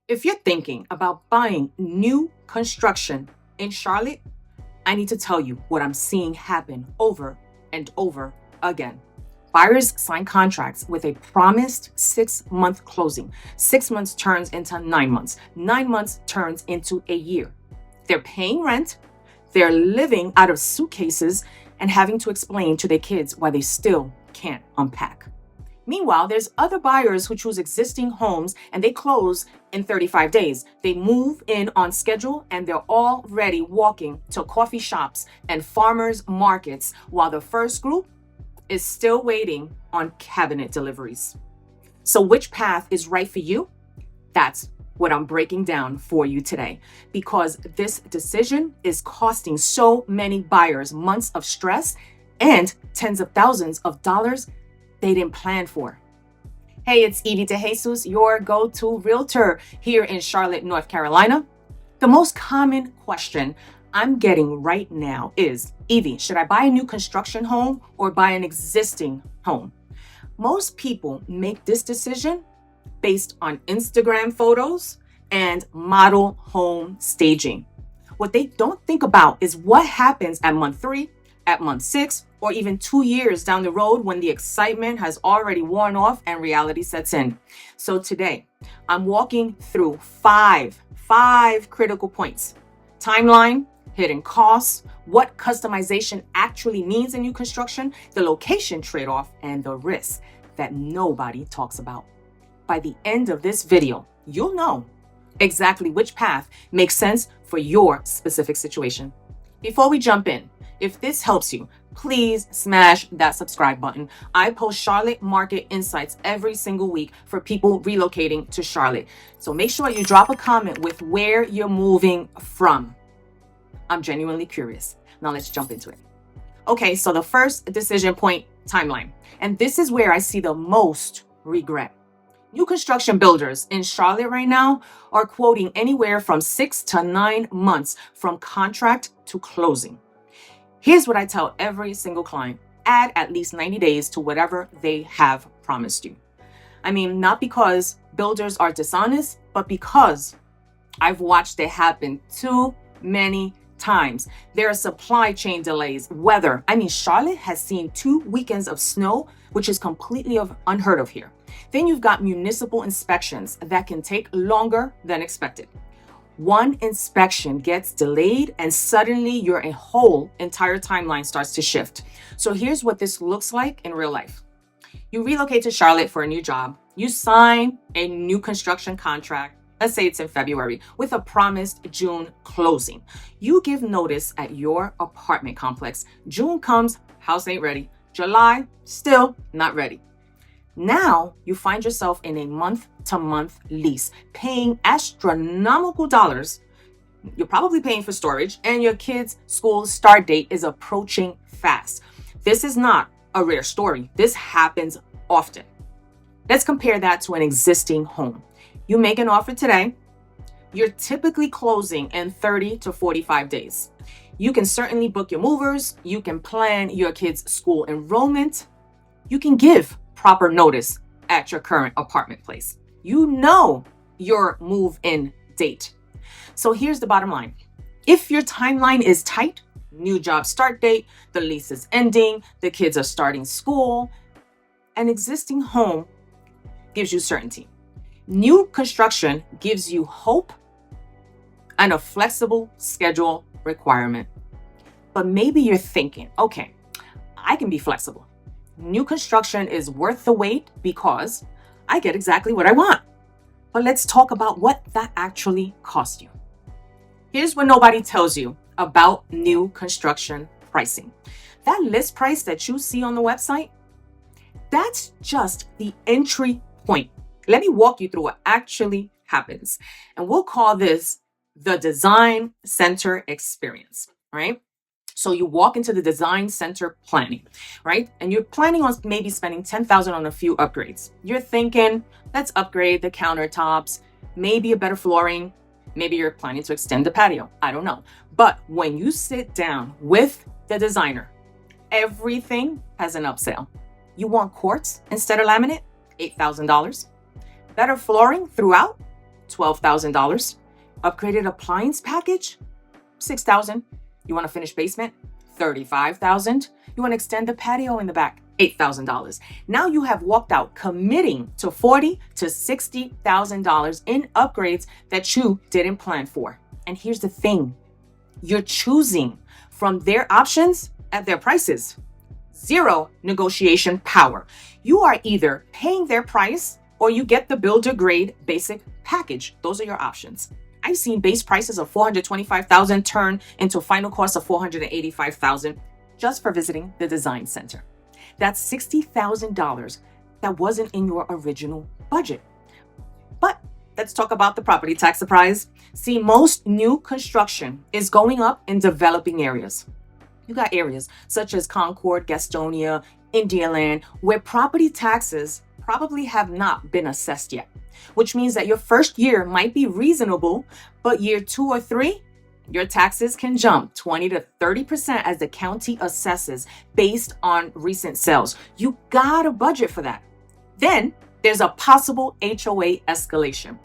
If you're thinking about buying new construction in Charlotte, I need to tell you what I'm seeing happen over and over again. Buyers sign contracts with a promised 6-month closing. 6 months turns into 9 months. 9 months turns into a year. They're paying rent, they're living out of suitcases, and having to explain to their kids why they still can't unpack. Meanwhile, there's other buyers who choose existing homes and they close in 35 days. They move in on schedule and they're already walking to coffee shops and farmers markets while the first group is still waiting on cabinet deliveries. So which path is right for you? That's what I'm breaking down for you today, because this decision is costing so many buyers months of stress and tens of thousands of dollars they didn't plan for. Hey, it's Evie DeJesus, your go-to realtor here in Charlotte, North Carolina. The most common question I'm getting right now is, Evie, should I buy a new construction home or buy an existing home? Most people make this decision based on Instagram photos and model home staging. What they don't think about is what happens at month 3, at month 6, or even 2 years down the road when the excitement has already worn off and reality sets in. So today, I'm walking through five critical points: timeline, hidden costs, what customization actually means in new construction, the location trade-off, and the risk that nobody talks about. By the end of this video, you'll know exactly which path makes sense for your specific situation. Before we jump in, if this helps you, please smash that subscribe button. I post Charlotte market insights every single week for people relocating to Charlotte. So make sure you drop a comment with where you're moving from. I'm genuinely curious. Now let's jump into it. Okay, so the first decision point, timeline. And this is where I see the most regret. New construction builders in Charlotte right now are quoting anywhere from 6 to 9 months from contract to closing. Here's what I tell every single client: add at least 90 days to whatever they have promised you. I mean, not because builders are dishonest, but because I've watched it happen too many times. There are supply chain delays, weather. I mean, Charlotte has seen 2 weekends of snow, which is completely unheard of here. Then you've got municipal inspections that can take longer than expected. One inspection gets delayed and suddenly your whole entire timeline starts to shift. So here's what this looks like in real life. You relocate to Charlotte for a new job. You sign a new construction contract. Let's say it's in February with a promised June closing. You give notice at your apartment complex. June comes, house ain't ready. July, still not ready. Now you find yourself in a month-to-month lease, paying astronomical dollars. You're probably paying for storage, and your kid's school start date is approaching fast. This is not a rare story. This happens often. Let's compare that to an existing home. You make an offer today. You're typically closing in 30 to 45 days. You can certainly book your movers. You can plan your kids' school enrollment. You can give proper notice at your current apartment place. You know your move-in date. So here's the bottom line. If your timeline is tight, new job start date, the lease is ending, the kids are starting school, an existing home gives you certainty. New construction gives you hope and a flexible schedule requirement. But maybe you're thinking, okay, I can be flexible. New construction is worth the wait because I get exactly what I want. But let's talk about what that actually costs you. Here's what nobody tells you about new construction pricing. That list price that you see on the website, that's just the entry point. Let me walk you through what actually happens. And we'll call this the design center experience, right? So you walk into the design center planning, right? And you're planning on maybe spending $10,000 on a few upgrades. You're thinking, let's upgrade the countertops, maybe a better flooring. Maybe you're planning to extend the patio. I don't know. But when you sit down with the designer, everything has an upsell. You want quartz instead of laminate? $8,000. Better flooring throughout? $12,000. Upgraded appliance package, $6,000. You want a finished basement, $35,000. You want to extend the patio in the back, $8,000. Now you have walked out committing to $40,000 to $60,000 in upgrades that you didn't plan for. And here's the thing, you're choosing from their options at their prices. Zero negotiation power. You are either paying their price or you get the builder grade basic package. Those are your options. I've seen base prices of $425,000 turn into final cost of $485,000 just for visiting the design center. That's $60,000 that wasn't in your original budget. But let's talk about the property tax surprise. See, most new construction is going up in developing areas. You got areas such as Concord, Gastonia, Indialand, where property taxes probably have not been assessed yet, which means that your first year might be reasonable, but year 2 or 3, your taxes can jump 20 to 30% as the county assesses based on recent sales. You gotta budget for that. Then there's a possible HOA escalation.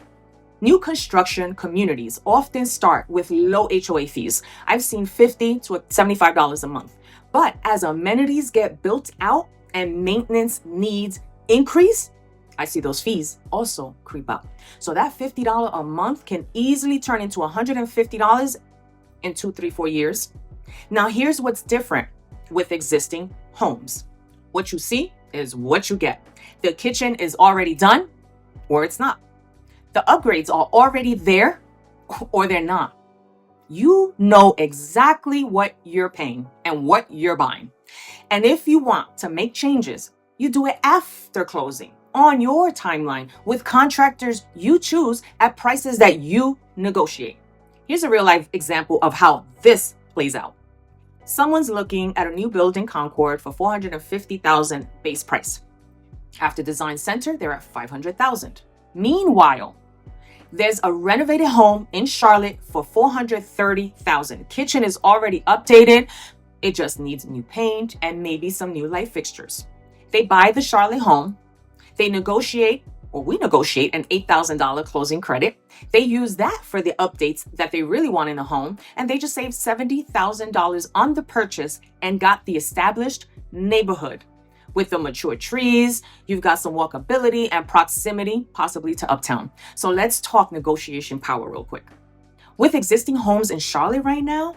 New construction communities often start with low HOA fees. I've seen $50 to $75 a month. But as amenities get built out and maintenance needs increase, I see those fees also creep up. So that $50 a month can easily turn into $150 in 2, 3, 4 years. Now here's what's different with existing homes. What you see is what you get. The kitchen is already done or it's not. The upgrades are already there or they're not. You know exactly what you're paying and what you're buying. And if you want to make changes, you do it after closing on your timeline with contractors you choose at prices that you negotiate. Here's a real life example of how this plays out. Someone's looking at a new build in Concord for $450,000 base price. After design center, they're at $500,000. Meanwhile, there's a renovated home in Charlotte for $430,000. Kitchen is already updated. It just needs new paint and maybe some new light fixtures. They buy the Charlotte home. They negotiate, or we negotiate, an $8,000 closing credit. They use that for the updates that they really want in the home, and they just saved $70,000 on the purchase and got the established neighborhood. With the mature trees, you've got some walkability and proximity, possibly to uptown. So let's talk negotiation power real quick. With existing homes in Charlotte right now,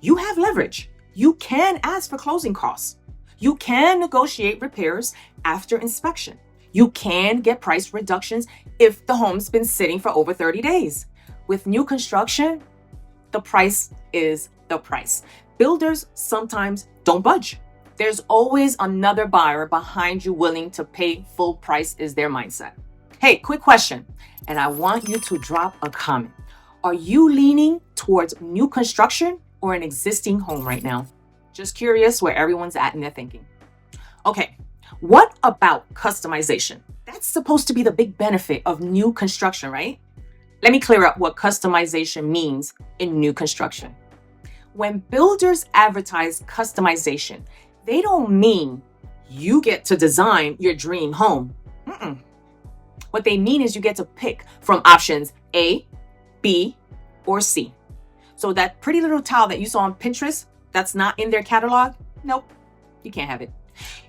you have leverage. You can ask for closing costs. You can negotiate repairs after inspection. You can get price reductions if the home's been sitting for over 30 days. With new construction, the price is the price. Builders sometimes don't budge. There's always another buyer behind you willing to pay full price is their mindset. Hey, quick question, and I want you to drop a comment. Are you leaning towards new construction or an existing home right now? Just curious where everyone's at in their thinking. Okay, what about customization? That's supposed to be the big benefit of new construction, right? Let me clear up what customization means in new construction. When builders advertise customization, they don't mean you get to design your dream home. What they mean is you get to pick from options A, B, or C. So that pretty little tile that you saw on Pinterest that's not in their catalog, nope, you can't have it.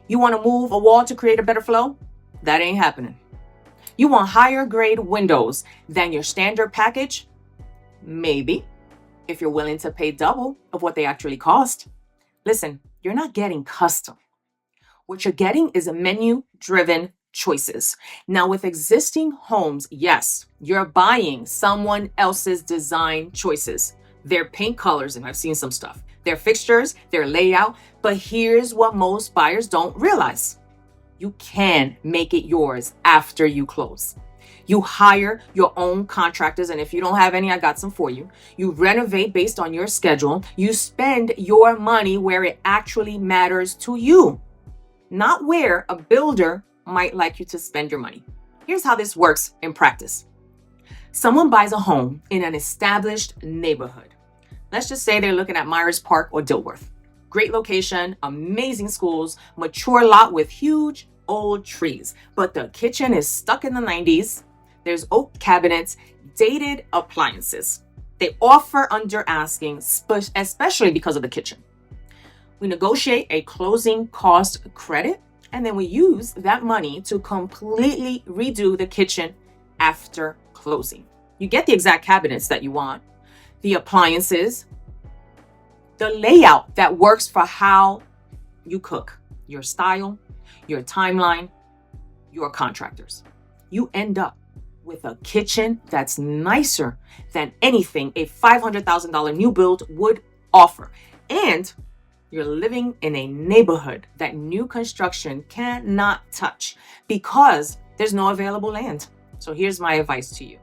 You want to move a wall to create a better flow? That ain't happening. You want higher grade windows than your standard package? Maybe, if you're willing to pay double of what they actually cost. Listen, you're not getting custom. What you're getting is a menu-driven choices. Now, with existing homes, yes, you're buying someone else's design choices. Their paint colors, and I've seen some stuff, their fixtures, their layout. But here's what most buyers don't realize. You can make it yours after you close. You hire your own contractors, and if you don't have any, I got some for you. You renovate based on your schedule. You spend your money where it actually matters to you, not where a builder might like you to spend your money. Here's how this works in practice. Someone buys a home in an established neighborhood. Let's just say they're looking at Myers Park or Dilworth. Great location, amazing schools, mature lot with huge old trees. But the kitchen is stuck in the 90s. There's oak cabinets, Outdated appliances. They offer under asking, especially because of the kitchen. We negotiate a closing cost credit, and then we use that money to completely redo the kitchen after closing. You get the exact cabinets that you want, the appliances, the layout that works for how you cook, your style, your timeline, your contractors. You end up with a kitchen that's nicer than anything a $500,000 new build would offer. And you're living in a neighborhood that new construction cannot touch because there's no available land. So here's my advice to you.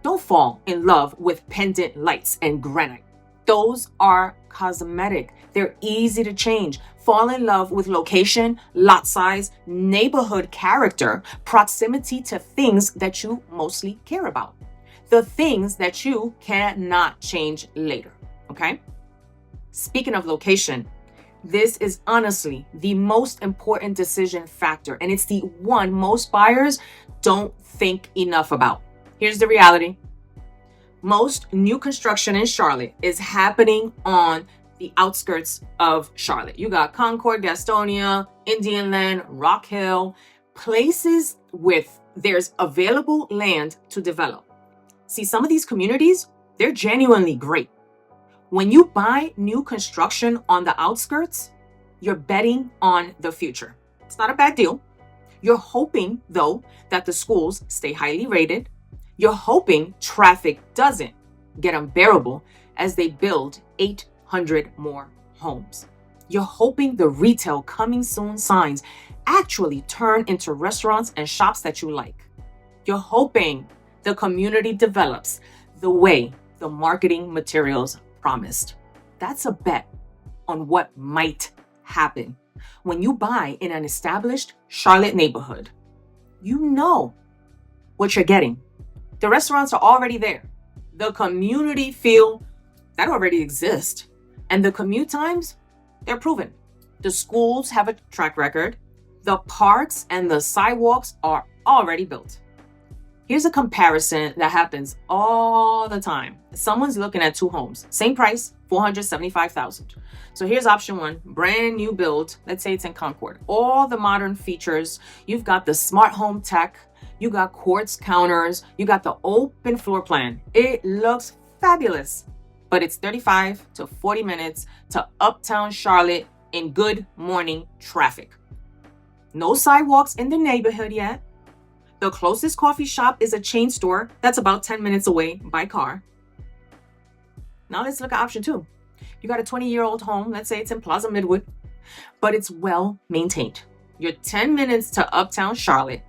Don't fall in love with pendant lights and granite. Those are cosmetic. They're easy to change. Fall in love with location, lot size, neighborhood character, proximity to things that you mostly care about. The things that you cannot change later, okay? Speaking of location, this is honestly the most important decision factor, and it's the one most buyers don't think enough about. Here's the reality. Most new construction in Charlotte is happening on the outskirts of Charlotte. You got Concord, Gastonia, Indian Land, Rock Hill, places with there's available land to develop. See, some of these communities, they're genuinely great. When you buy new construction on the outskirts, you're betting on the future. It's not a bad deal. You're hoping, though, that the schools stay highly rated. You're hoping traffic doesn't get unbearable as they build 800 more homes. You're hoping the retail coming soon signs actually turn into restaurants and shops that you like. You're hoping the community develops the way the marketing materials promised. That's a bet on what might happen. When you buy in an established Charlotte neighborhood, you know what you're getting. The restaurants are already there. The community feel that already exists. And the commute times, they're proven. The schools have a track record. The parks and the sidewalks are already built. Here's a comparison that happens all the time. Someone's looking at two homes, same price, $475,000. So here's option one, brand new build. Let's say it's in Concord. All the modern features. You've got the smart home tech. You got quartz counters. You got the open floor plan. It looks fabulous, but it's 35 to 40 minutes to uptown Charlotte in good morning traffic. No sidewalks in the neighborhood yet. The closest coffee shop is a chain store that's about 10 minutes away by car. Now let's look at option two. You got a 20-year-old home. Let's say it's in Plaza Midwood, but it's well maintained. You're 10 minutes to uptown Charlotte.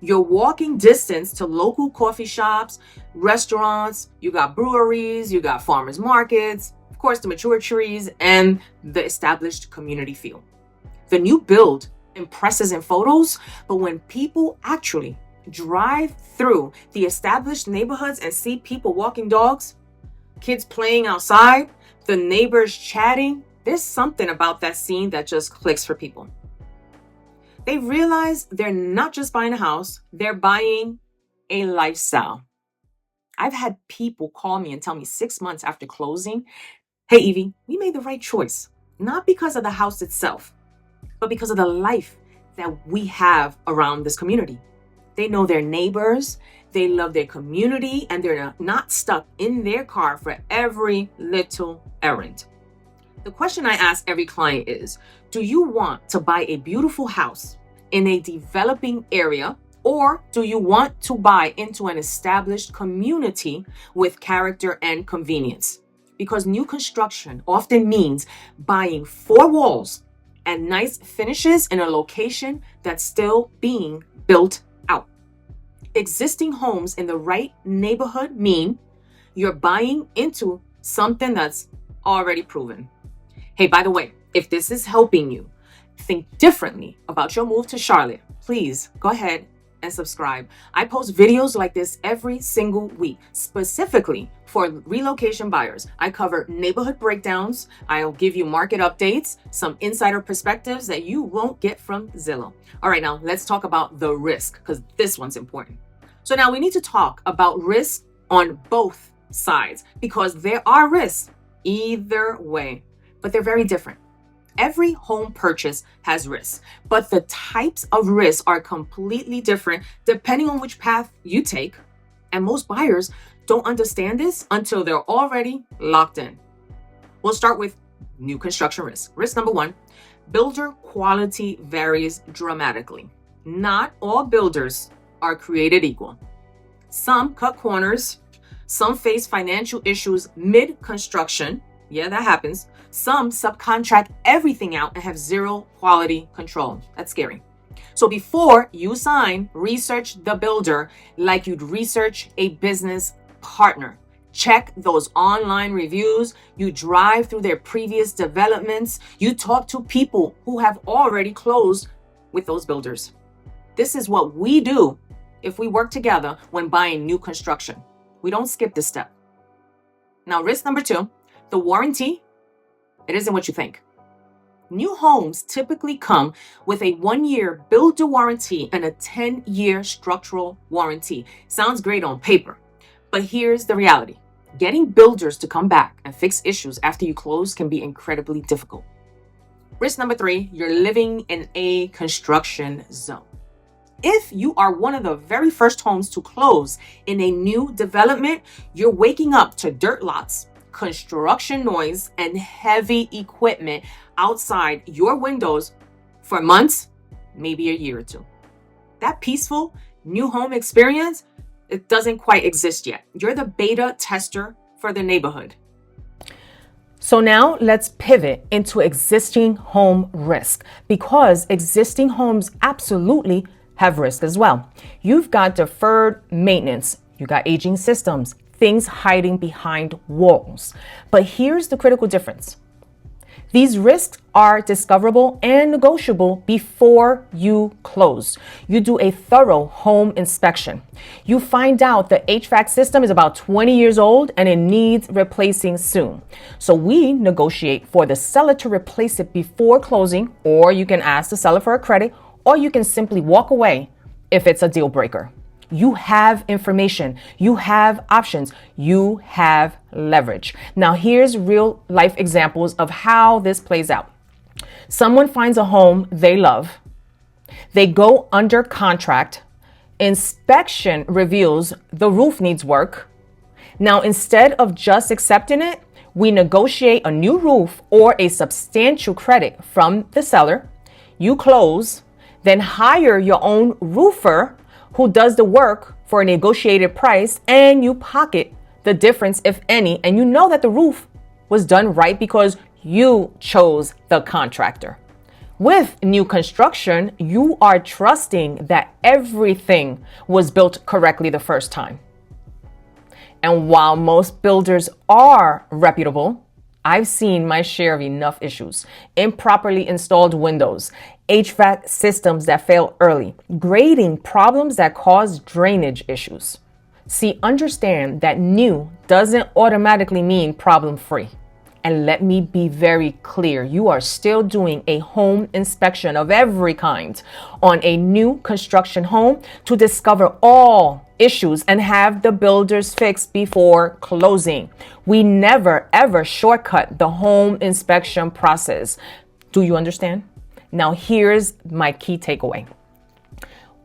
You're walking distance to local coffee shops, restaurants. You got breweries. You got farmers markets. Of course, the mature trees and the established community feel. The new build impresses in photos, but when people actually drive through the established neighborhoods and see people walking dogs, kids playing outside, the neighbors chatting, there's something about that scene that just clicks for people. They realize they're not just buying a house, they're buying a lifestyle. I've had people call me and tell me 6 months after closing, hey, Evie, we made the right choice. Not because of the house itself, but because of the life that we have around this community. They know their neighbors, they love their community, and they're not stuck in their car for every little errand. The question I ask every client is, do you want to buy a beautiful house in a developing area, or do you want to buy into an established community with character and convenience? Because new construction often means buying 4 walls and nice finishes in a location that's still being built out. Existing homes in the right neighborhood mean you're buying into something that's already proven. Hey, by the way, if this is helping you think differently about your move to Charlotte, please go ahead and subscribe. I post videos like this every single week, specifically for relocation buyers. I cover neighborhood breakdowns. I'll give you market updates, some insider perspectives that you won't get from Zillow. All right, now let's talk about the risk, because this one's important. So now we need to talk about risk on both sides because there are risks either way, but they're very different. Every home purchase has risks, but the types of risks are completely different depending on which path you take. And most buyers don't understand this until they're already locked in. We'll start with new construction risk. Risk number one, builder quality varies dramatically. Not all builders are created equal. Some cut corners, some face financial issues mid-construction. Yeah, that happens. Some subcontract everything out and have zero quality control. That's scary. So before you sign, research the builder like you'd research a business partner. Check those online reviews. You drive through their previous developments. You talk to people who have already closed with those builders. This is what we do if we work together when buying new construction. We don't skip this step. Now, risk number two, the warranty. It isn't what you think. New homes typically come with a 1-year builder warranty and a 10-year structural warranty. Sounds great on paper, but here's the reality. Getting builders to come back and fix issues after you close can be incredibly difficult. Risk number three, you're living in a construction zone. If you are one of the very first homes to close in a new development, you're waking up to dirt lots, construction noise, and heavy equipment outside your windows for months, maybe a year or two. That peaceful new home experience, it doesn't quite exist yet. You're the beta tester for the neighborhood. So now let's pivot into existing home risk, because existing homes absolutely have risk as well. You've got deferred maintenance, you got aging systems, things hiding behind walls. But here's the critical difference. These risks are discoverable and negotiable before you close. You do a thorough home inspection. You find out the HVAC system is about 20 years old and it needs replacing soon. So we negotiate for the seller to replace it before closing, or you can ask the seller for a credit, or you can simply walk away if it's a deal breaker. You have information, you have options, you have leverage. Now, here's real life examples of how this plays out. Someone finds a home they love, they go under contract, inspection reveals the roof needs work. Now, instead of just accepting it, we negotiate a new roof or a substantial credit from the seller. You close, then hire your own roofer who does the work for a negotiated price, and you pocket the difference, if any, and you know that the roof was done right because you chose the contractor. With new construction, you are trusting that everything was built correctly the first time. And while most builders are reputable, I've seen my share of enough issues. Improperly installed windows, HVAC systems that fail early, grading problems that cause drainage issues. See, understand that new doesn't automatically mean problem-free. And let me be very clear, you are still doing a home inspection of every kind on a new construction home to discover all issues and have the builders fixed before closing. We never ever shortcut the home inspection process. Do you understand? Now here's my key takeaway.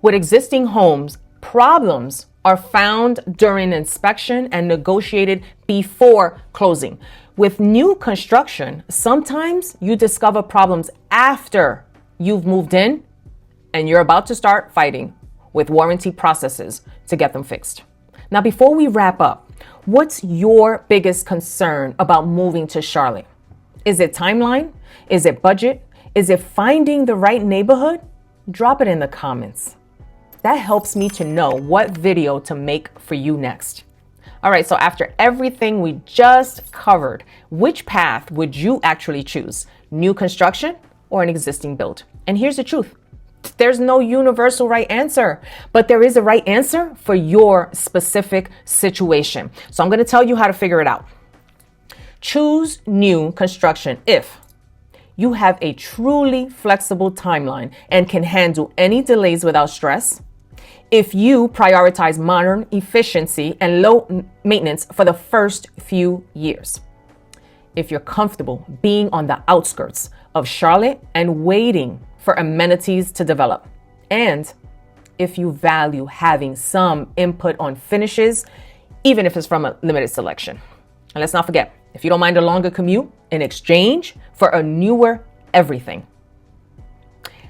With existing homes, problems are found during inspection and negotiated before closing. With new construction, sometimes you discover problems after you've moved in and you're about to start fighting with warranty processes to get them fixed. Now, before we wrap up, what's your biggest concern about moving to Charlotte? Is it timeline? Is it budget? Is it finding the right neighborhood? Drop it in the comments. That helps me to know what video to make for you next. All right, so after everything we just covered, which path would you actually choose? New construction or an existing build? And here's the truth. There's no universal right answer, but there is a right answer for your specific situation. So I'm going to tell you how to figure it out. Choose new construction if you have a truly flexible timeline and can handle any delays without stress. if you prioritize modern efficiency and low maintenance for the first few years. If you're comfortable being on the outskirts of Charlotte and waiting for amenities to develop. And if you value having some input on finishes, even if it's from a limited selection. And let's not forget, if you don't mind a longer commute in exchange for a newer everything.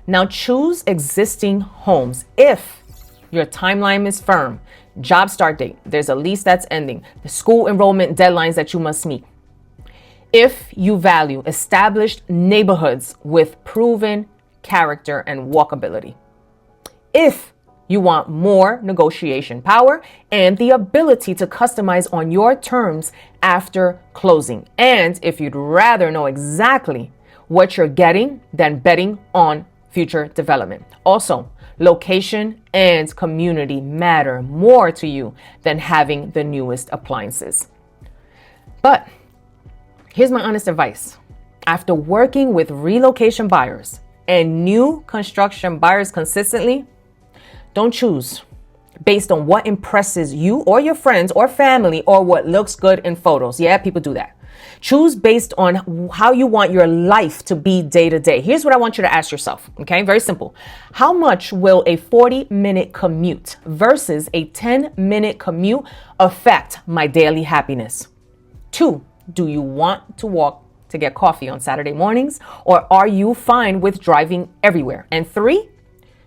Now choose existing homes if your timeline is firm, job start date, there's a lease that's ending, the school enrollment deadlines that you must meet. If you value established neighborhoods with proven character and walkability. If you want more negotiation power and the ability to customize on your terms after closing. And if you'd rather know exactly what you're getting than betting on future development. Also, location and community matter more to you than having the newest appliances. But here's my honest advice. After working with relocation buyers and new construction buyers consistently, don't choose based on what impresses you or your friends or family or what looks good in photos. Yeah, people do that. Choose based on how you want your life to be day to day. Here's what I want you to ask yourself, okay? Very simple. How much will a 40-minute commute versus a 10-minute commute affect my daily happiness? 2, do you want to walk to get coffee on Saturday mornings, or are you fine with driving everywhere? And 3,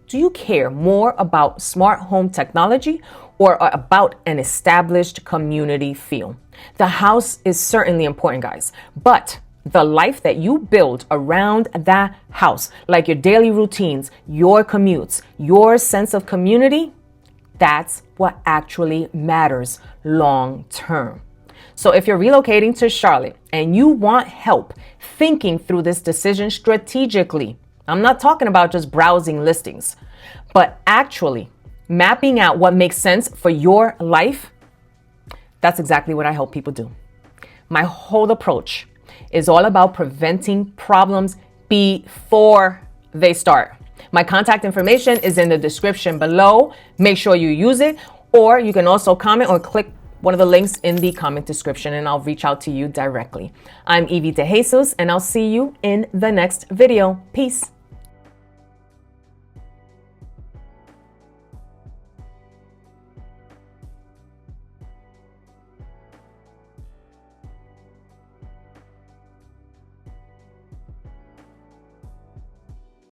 do you care more about smart home technology or about an established community feel? The house is certainly important, guys, but the life that you build around that house, like your daily routines, your commutes, your sense of community, that's what actually matters long term. So if you're relocating to Charlotte and you want help thinking through this decision strategically, I'm not talking about just browsing listings, but actually mapping out what makes sense for your life, that's exactly what I help people do. My whole approach is all about preventing problems before they start. My contact information is in the description below. Make sure you use it, or you can also comment or click one of the links in the comment description and I'll reach out to you directly. I'm Evie DeJesus and I'll see you in the next video. Peace.